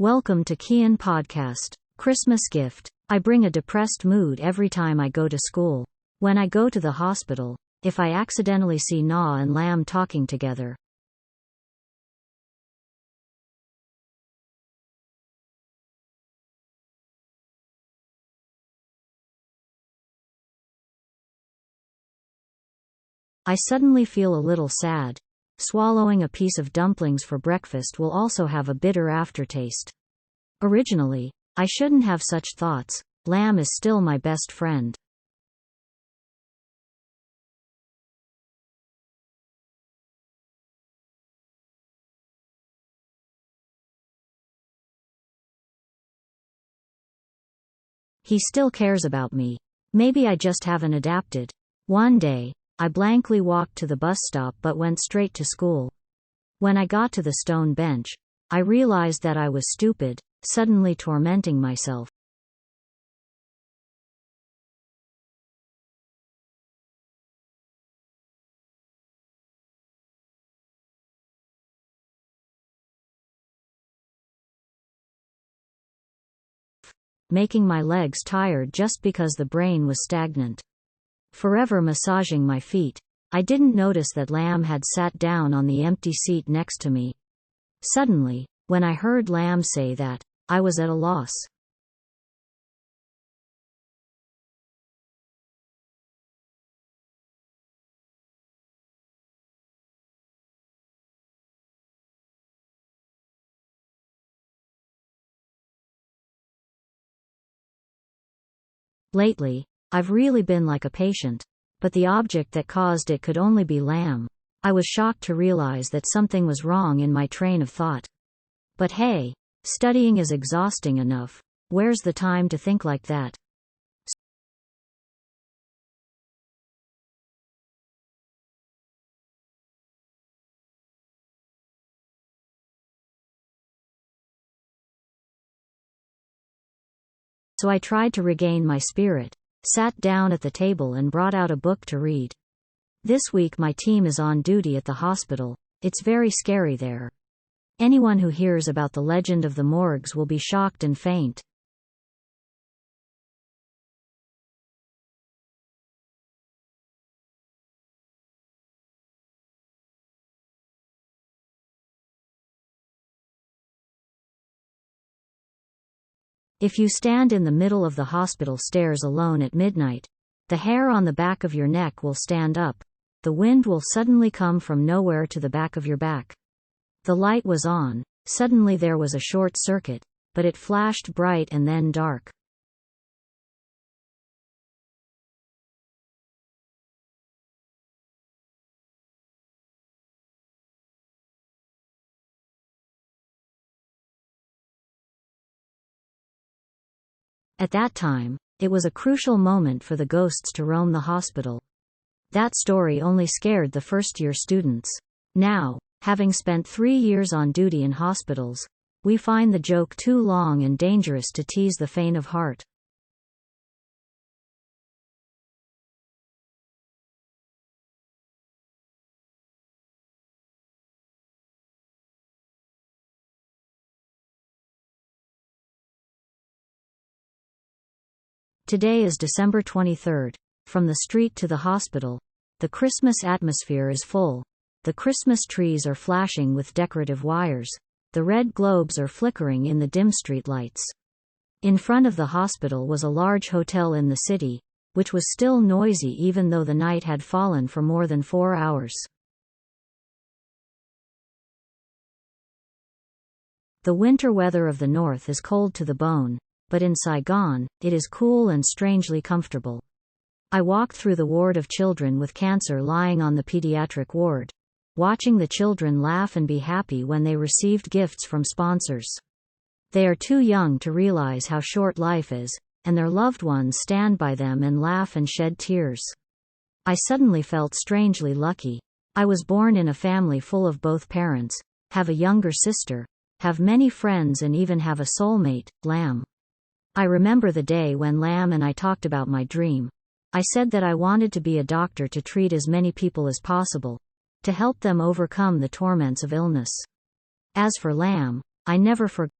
Welcome to Kian Podcast. Christmas gift. I bring a depressed mood every time I go to school. When I go to the hospital, if I accidentally see Na and Lam talking together, I suddenly feel a little sad. Swallowing a piece of dumplings for breakfast will also have a bitter aftertaste. Originally, I shouldn't have such thoughts. Lam is still my best friend. He still cares about me. Maybe I just haven't adapted. One day, I blankly walked to the bus stop but went straight to school. When I got to the stone bench, I realized that I was stupid, suddenly tormenting myself. Making my legs tired just because the brain was stagnant. Forever massaging my feet, I didn't notice that Lam had sat down on the empty seat next to me. Suddenly, when I heard Lam say that, I was at a loss. Lately, I've really been like a patient, but the object that caused it could only be Lam. I was shocked to realize that something was wrong in my train of thought. But hey, studying is exhausting enough. Where's the time to think like that? So I tried to regain my spirit, sat down at the table and brought out a book to read. This week my team is on duty at the hospital. It's very scary there. Anyone who hears about the legend of the morgues will be shocked and faint. If you stand in the middle of the hospital stairs alone at midnight, the hair on the back of your neck will stand up. The wind will suddenly come from nowhere to the back of your back. The light was on. Suddenly there was a short circuit, but it flashed bright and then dark. At that time, it was a crucial moment for the ghosts to roam the hospital. That story only scared the first-year students. Now, having spent 3 years on duty in hospitals, we find the joke too long and dangerous to tease the faint of heart. Today is December 23rd. From the street to the hospital, the Christmas atmosphere is full. The Christmas trees are flashing with decorative wires. The red globes are flickering in the dim street lights. In front of the hospital was a large hotel in the city, which was still noisy even though the night had fallen for more than 4 hours. The winter weather of the north is cold to the bone, but in Saigon, it is cool and strangely comfortable. I walked through the ward of children with cancer lying on the pediatric ward, watching the children laugh and be happy when they received gifts from sponsors. They are too young to realize how short life is, and their loved ones stand by them and laugh and shed tears. I suddenly felt strangely lucky. I was born in a family full of both parents, have a younger sister, have many friends and even have a soulmate, Lam. I remember the day when Lam and I talked about my dream. I said that I wanted to be a doctor to treat as many people as possible, to help them overcome the torments of illness. As for Lam, I never forgot.